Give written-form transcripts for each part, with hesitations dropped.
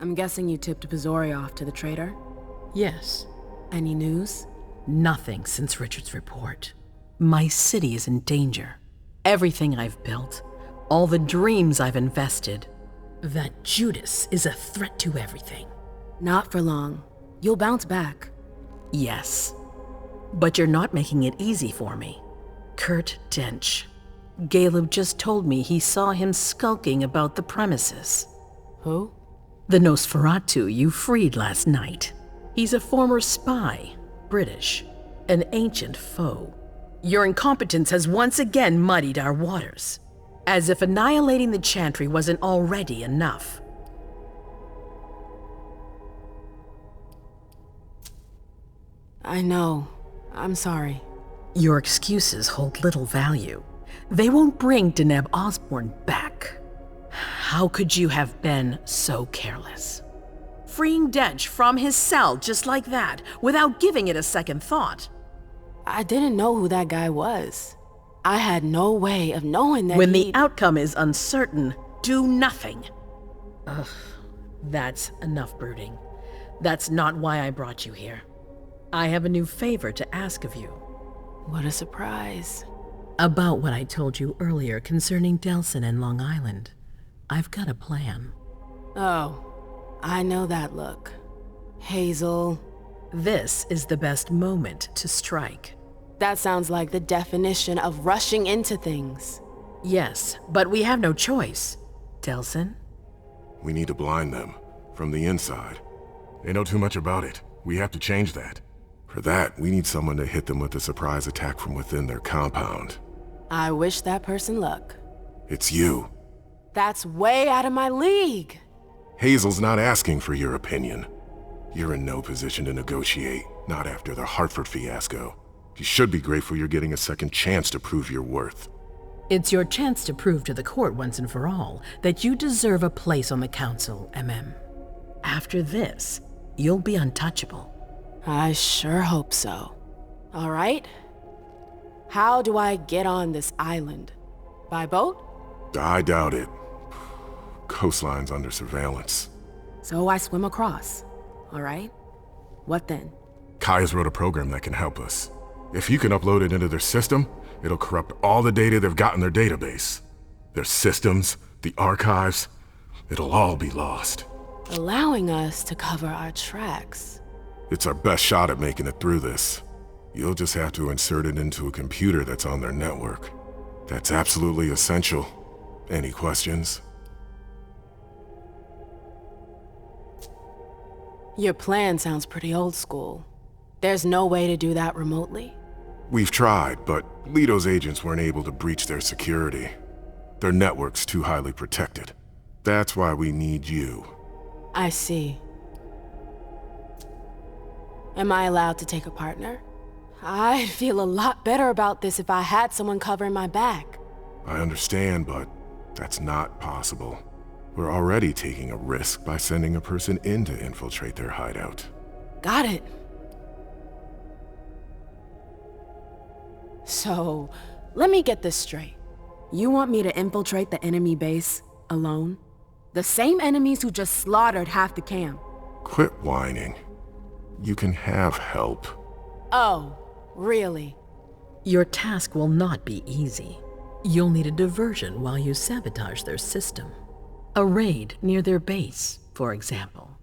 I'm guessing you tipped Pizori off to the traitor? Yes. Any news? Nothing since Richard's report. My city is in danger. Everything I've built, all the dreams I've invested. That Judas is a threat to everything. Not for long. You'll bounce back. Yes. But you're not making it easy for me. Kurt Dench. Caleb just told me he saw him skulking about the premises. Who? The Nosferatu you freed last night. He's a former spy, British, an ancient foe. Your incompetence has once again muddied our waters, as if annihilating the Chantry wasn't already enough. I know. I'm sorry. Your excuses hold little value. They won't bring Deneb Osborne back. How could you have been so careless? Freeing Dench from his cell just like that, without giving it a second thought. I didn't know who that guy was. I had no way of knowing that When the outcome is uncertain, do nothing. That's enough brooding. That's not why I brought you here. I have a new favor to ask of you. What a surprise. About what I told you earlier concerning Delson and Long Island. I've got a plan. Oh, I know that look. Hazel. This is the best moment to strike. That sounds like the definition of rushing into things. Yes, but we have no choice. Delson? We need to blind them, from the inside. They know too much about it. We have to change that. For that, we need someone to hit them with a surprise attack from within their compound. I wish that person luck. It's you. That's way out of my league. Hazel's not asking for your opinion. You're in no position to negotiate, not after the Hartford fiasco. You should be grateful you're getting a second chance to prove your worth. It's your chance to prove to the court once and for all that you deserve a place on the council, Emem. After this, you'll be untouchable. I sure hope so. All right. How do I get on this island? By boat? I doubt it. Coastline's under surveillance. So I swim across. All right. What then? Kaya's wrote a program that can help us. If you can upload it into their system, it'll corrupt all the data they've got in their database. Their systems, the archives, it'll all be lost. Allowing us to cover our tracks. It's our best shot at making it through this. You'll just have to insert it into a computer that's on their network. That's absolutely essential. Any questions? Your plan sounds pretty old school. There's no way to do that remotely? We've tried, but Leto's agents weren't able to breach their security. Their network's too highly protected. That's why we need you. I see. Am I allowed to take a partner? I'd feel a lot better about this if I had someone covering my back. I understand, but that's not possible. We're already taking a risk by sending a person in to infiltrate their hideout. Got it. So, let me get this straight. You want me to infiltrate the enemy base alone? The same enemies who just slaughtered half the camp. Quit whining. You can have help. Oh, really? Your task will not be easy. You'll need a diversion while you sabotage their system. A raid near their base, for example.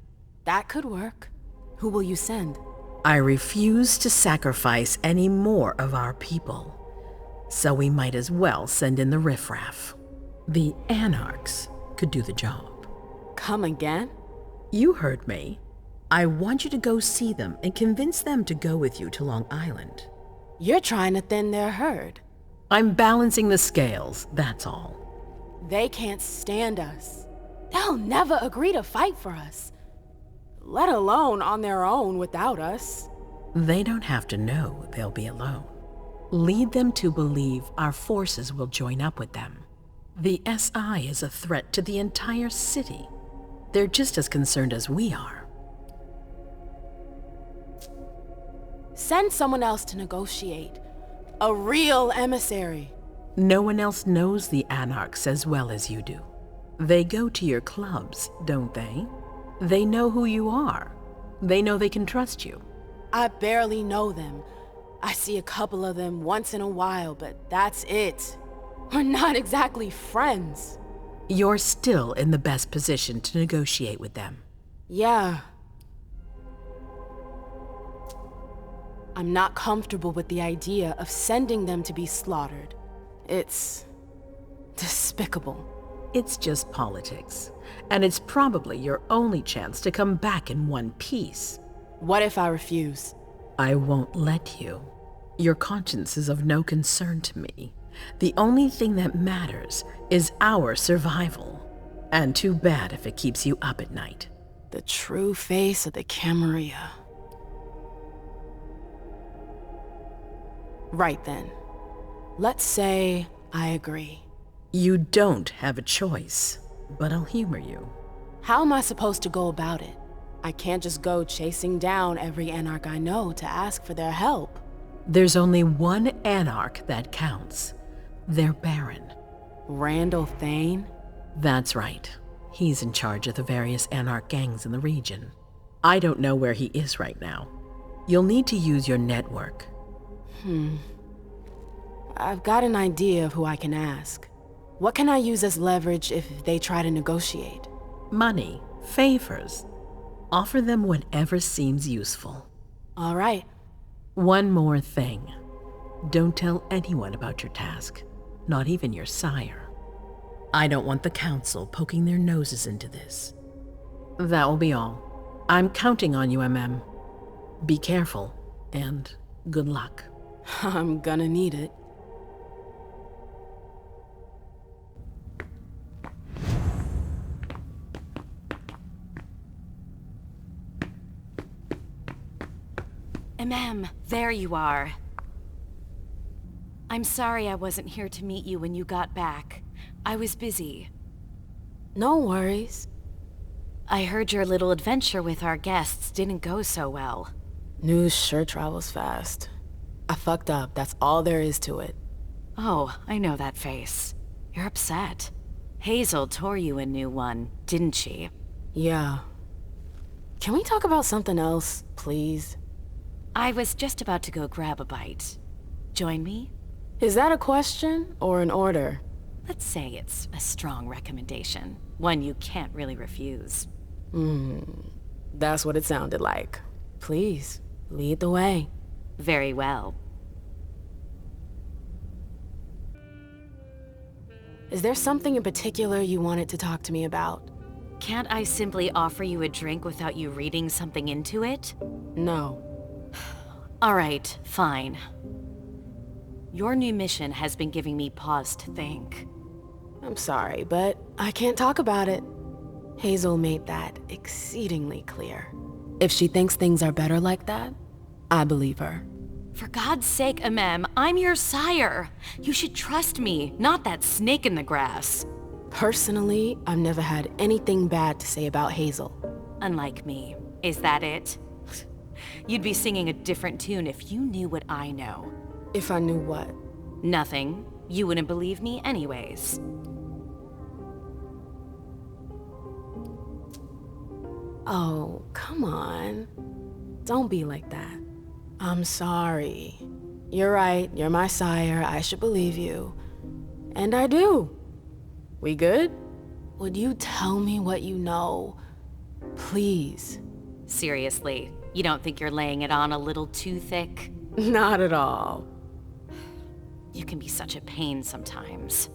That could work. Who will you send? I refuse to sacrifice any more of our people. So we might as well send in the riffraff. The Anarchs could do the job. Come again? You heard me. I want you to go see them and convince them to go with you to Long Island. You're trying to thin their herd. I'm balancing the scales, that's all. They can't stand us. They'll never agree to fight for us, let alone on their own without us. They don't have to know they'll be alone. Lead them to believe our forces will join up with them. The SI is a threat to the entire city. They're just as concerned as we are. Send someone else to negotiate. A real emissary. No one else knows the Anarchs as well as you do. They go to your clubs, don't they? They know who you are. They know they can trust you. I barely know them. I see a couple of them once in a while, but that's it. We're not exactly friends. You're still in the best position to negotiate with them. Yeah. I'm not comfortable with the idea of sending them to be slaughtered. It's despicable. It's just politics, and it's probably your only chance to come back in one piece. What if I refuse? I won't let you. Your conscience is of no concern to me. The only thing that matters is our survival. And too bad if it keeps you up at night. The true face of the Camarilla. Right then. Let's say I agree. You don't have a choice, but I'll humor you. How am I supposed to go about it? I can't just go chasing down every Anarch I know to ask for their help. There's only one Anarch that counts. Their Baron. Randall Thane? That's right. He's in charge of the various Anarch gangs in the region. I don't know where he is right now. You'll need to use your network. I've got an idea of who I can ask. What can I use as leverage if they try to negotiate? Money, favors. Offer them whatever seems useful. All right. One more thing. Don't tell anyone about your task, not even your sire. I don't want the council poking their noses into this. That will be all. I'm counting on you, Emem. Be careful, and good luck. I'm gonna need it. Emem, there you are. I'm sorry I wasn't here to meet you when you got back. I was busy. No worries. I heard your little adventure with our guests didn't go so well. News sure travels fast. I fucked up, that's all there is to it. Oh, I know that face. You're upset. Hazel tore you a new one, didn't she? Yeah. Can we talk about something else, please? I was just about to go grab a bite. Join me? Is that a question or an order? Let's say it's a strong recommendation. One you can't really refuse. That's what it sounded like. Please, lead the way. Very well. Is there something in particular you wanted to talk to me about? Can't I simply offer you a drink without you reading something into it? No. All right, fine. Your new mission has been giving me pause to think. I'm sorry, but I can't talk about it. Hazel made that exceedingly clear. If she thinks things are better like that, I believe her. For God's sake, Emem, I'm your sire. You should trust me, not that snake in the grass. Personally, I've never had anything bad to say about Hazel. Unlike me. Is that it? You'd be singing a different tune if you knew what I know. If I knew what? Nothing. You wouldn't believe me anyways. Oh, come on. Don't be like that. I'm sorry. You're right, you're my sire, I should believe you. And I do. We good? Would you tell me what you know? Please. Seriously, you don't think you're laying it on a little too thick? Not at all. You can be such a pain sometimes.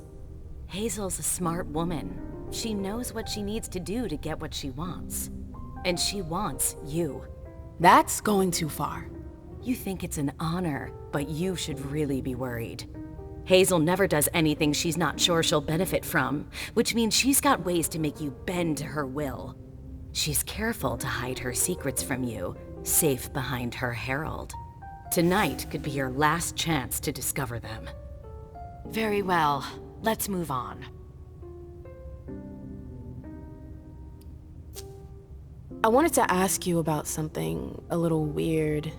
Hazel's a smart woman. She knows what she needs to do to get what she wants. And she wants you. That's going too far. You think it's an honor, but you should really be worried. Hazel never does anything she's not sure she'll benefit from, which means she's got ways to make you bend to her will. She's careful to hide her secrets from you, safe behind her herald. Tonight could be your last chance to discover them. Very well, let's move on. I wanted to ask you about something a little weird,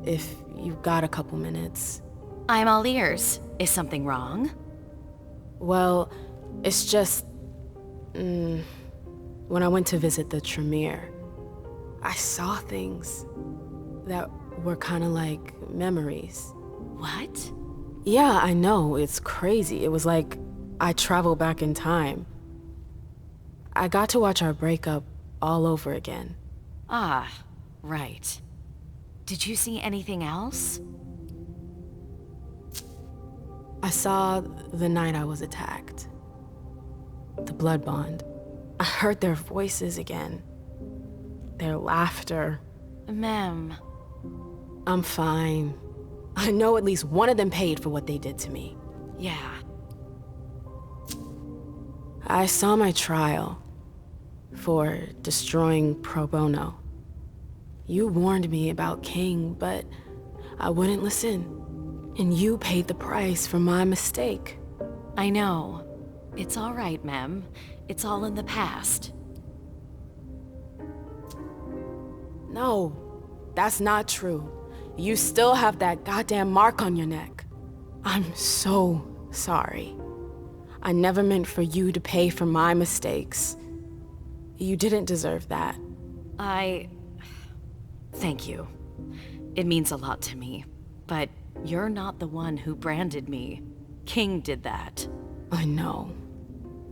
if you've got a couple minutes. I'm all ears. Is something wrong? Well, it's just... When I went to visit the Tremere, I saw things that were kind of like memories. What? Yeah, I know, it's crazy. It was like I traveled back in time. I got to watch our breakup all over again. Ah, right. Did you see anything else? I saw the night I was attacked. The blood bond. I heard their voices again. Their laughter. Emem. I'm fine. I know at least one of them paid for what they did to me. Yeah. I saw my trial for destroying pro bono. You warned me about King, but I wouldn't listen. And you paid the price for my mistake. I know. It's all right, Mem. It's all in the past. No, that's not true. You still have that goddamn mark on your neck. I'm so sorry. I never meant for you to pay for my mistakes. You didn't deserve that. Thank you. It means a lot to me. But you're not the one who branded me. King did that. I know.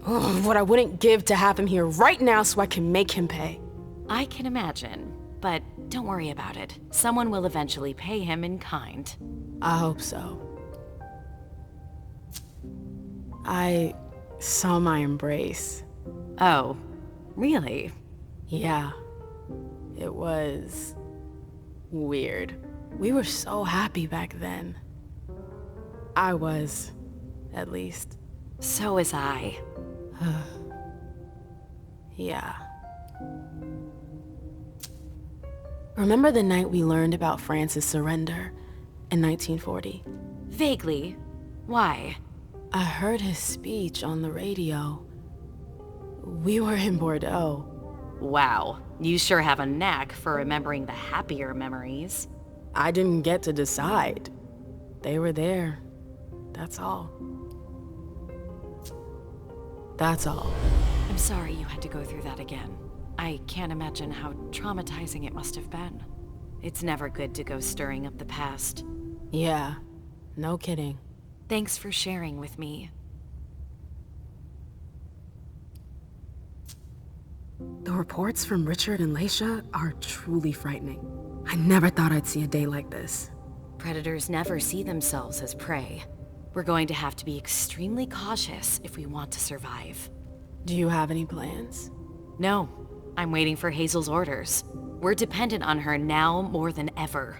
Ugh, what I wouldn't give to have him here right now so I can make him pay. I can imagine. But don't worry about it. Someone will eventually pay him in kind. I hope so. I saw my embrace. Oh, really? Yeah. It was weird. We were so happy back then. I was, at least. So was I. Yeah. Remember the night we learned about France's surrender in 1940? Vaguely. Why? I heard his speech on the radio. We were in Bordeaux. Wow, you sure have a knack for remembering the happier memories. I didn't get to decide. They were there. That's all. That's all. I'm sorry you had to go through that again. I can't imagine how traumatizing it must have been. It's never good to go stirring up the past. Yeah, no kidding. Thanks for sharing with me. The reports from Richard and Leisha are truly frightening. I never thought I'd see a day like this. Predators never see themselves as prey. We're going to have to be extremely cautious if we want to survive. Do you have any plans? No, I'm waiting for Hazel's orders. We're dependent on her now more than ever.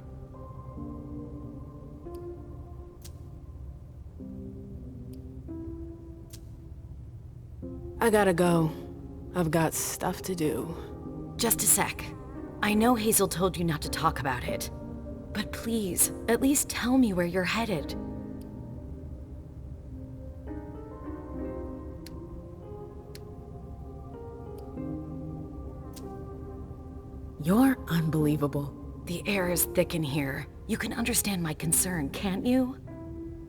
I gotta go. I've got stuff to do. Just a sec. I know Hazel told you not to talk about it. But please, at least tell me where you're headed. You're unbelievable. The air is thick in here. You can understand my concern, can't you?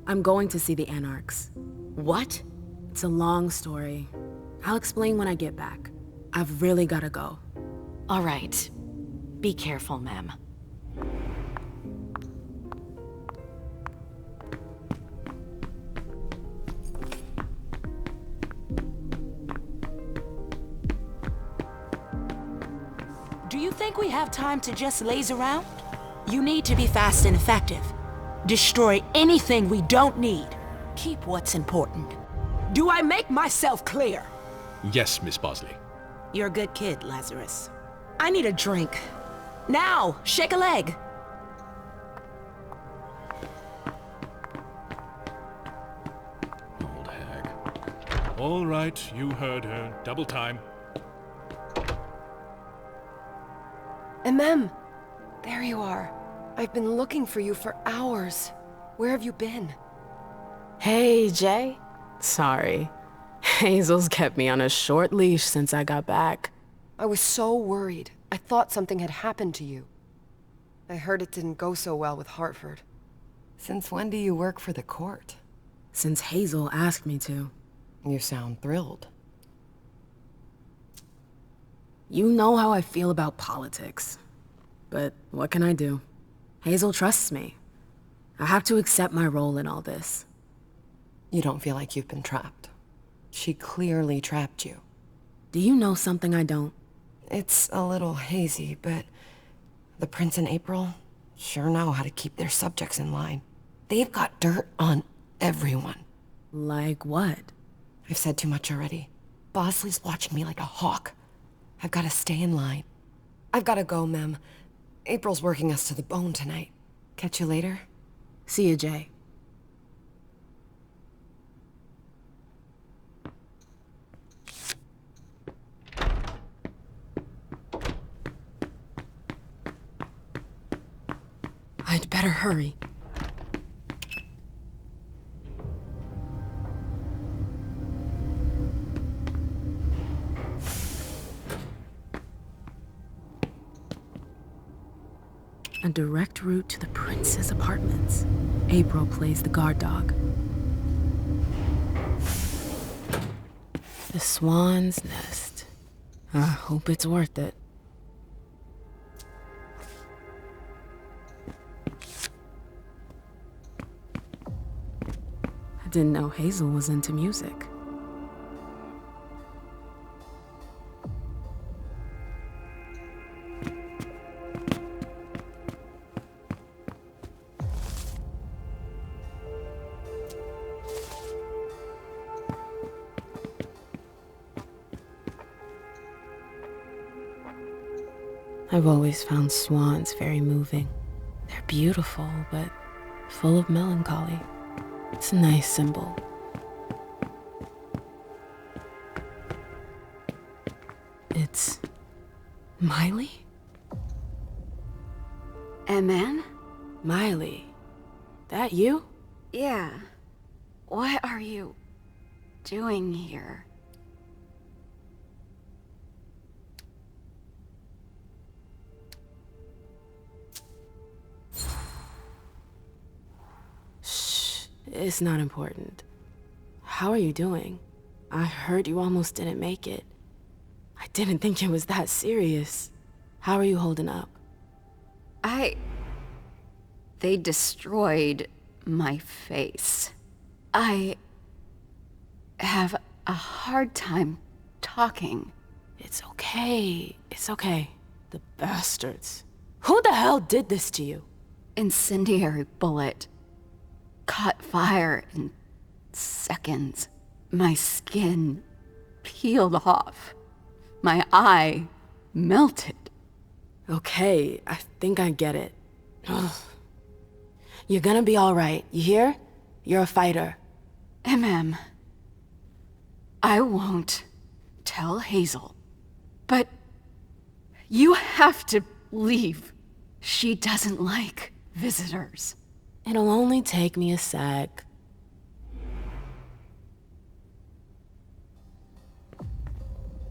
I'm going to see the Anarchs. What? It's a long story. I'll explain when I get back. I've really gotta go. All right. Be careful, Mem. Do you think we have time to just laze around? You need to be fast and effective. Destroy anything we don't need. Keep what's important. Do I make myself clear? Yes, Miss Bosley. You're a good kid, Lazarus. I need a drink. Now, shake a leg. Old hag. All right, you heard her. Double time. Emem! There you are. I've been looking for you for hours. Where have you been? Hey, Jay. Sorry. Hazel's kept me on a short leash since I got back. I was so worried. I thought something had happened to you. I heard it didn't go so well with Hartford. Since when do you work for the court? Since Hazel asked me to. You sound thrilled. You know how I feel about politics. But what can I do? Hazel trusts me. I have to accept my role in all this. You don't feel like you've been trapped. She clearly trapped you. Do you know something I don't? It's a little hazy, but the Prince and April sure know how to keep their subjects in line. They've got dirt on everyone. Like what? I've said too much already. Bosley's watching me like a hawk. I've got to stay in line. I've got to go, Mem. April's working us to the bone tonight. Catch you later? See you, Jay. I'd better hurry. A direct route to the Prince's apartments. April plays the guard dog. The Swan's Nest. I hope it's worth it. I didn't know Hazel was into music. I've always found swans very moving. They're beautiful, but full of melancholy. It's a nice symbol. It's Miley? Emem? Miley, that you? Yeah. What are you doing here? It's not important. How are you doing? I heard you almost didn't make it. I didn't think it was that serious. How are you holding up? They destroyed my face. I have a hard time talking. It's okay. It's okay. The bastards. Who the hell did this to you? Incendiary bullet. Caught fire in seconds. My skin peeled off. My eye melted. Okay, I think I get it. Ugh. You're gonna be all right, you hear? You're a fighter. Emem, I won't tell Hazel, but you have to leave. She doesn't like visitors. It'll only take me a sec.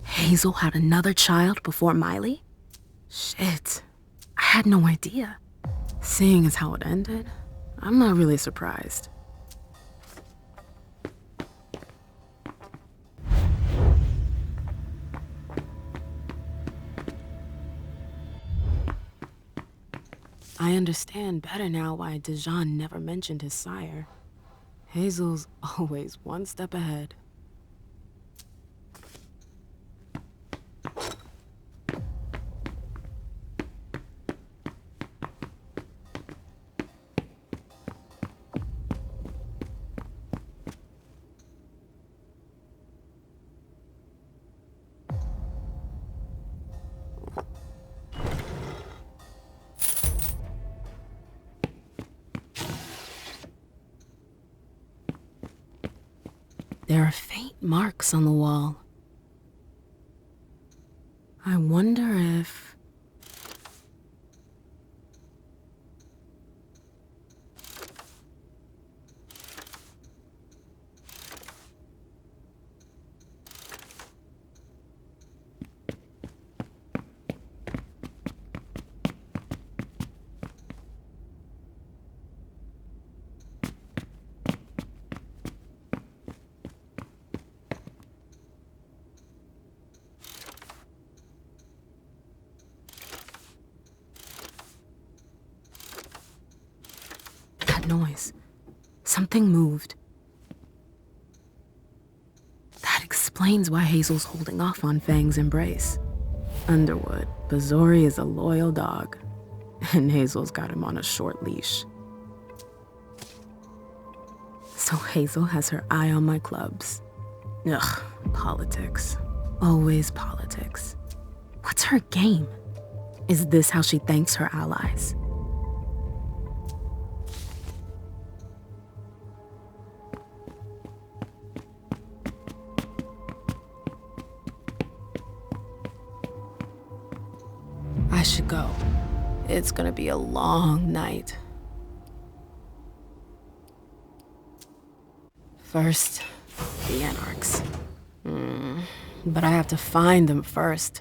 Hazel had another child before Miley? Shit, I had no idea. Seeing as how it ended, I'm not really surprised. I understand better now why Dijon never mentioned his sire. Hazel's always one step ahead. There are faint marks on the wall. I wonder if... that noise? Something moved. That explains why Hazel's holding off on Fang's embrace. Underwood, Bazori is a loyal dog, and Hazel's got him on a short leash. So Hazel has her eye on my clubs. Ugh, politics. Always politics. What's her game? Is this how she thanks her allies? I should go. It's gonna be a long night. First, the Anarchs. But I have to find them first.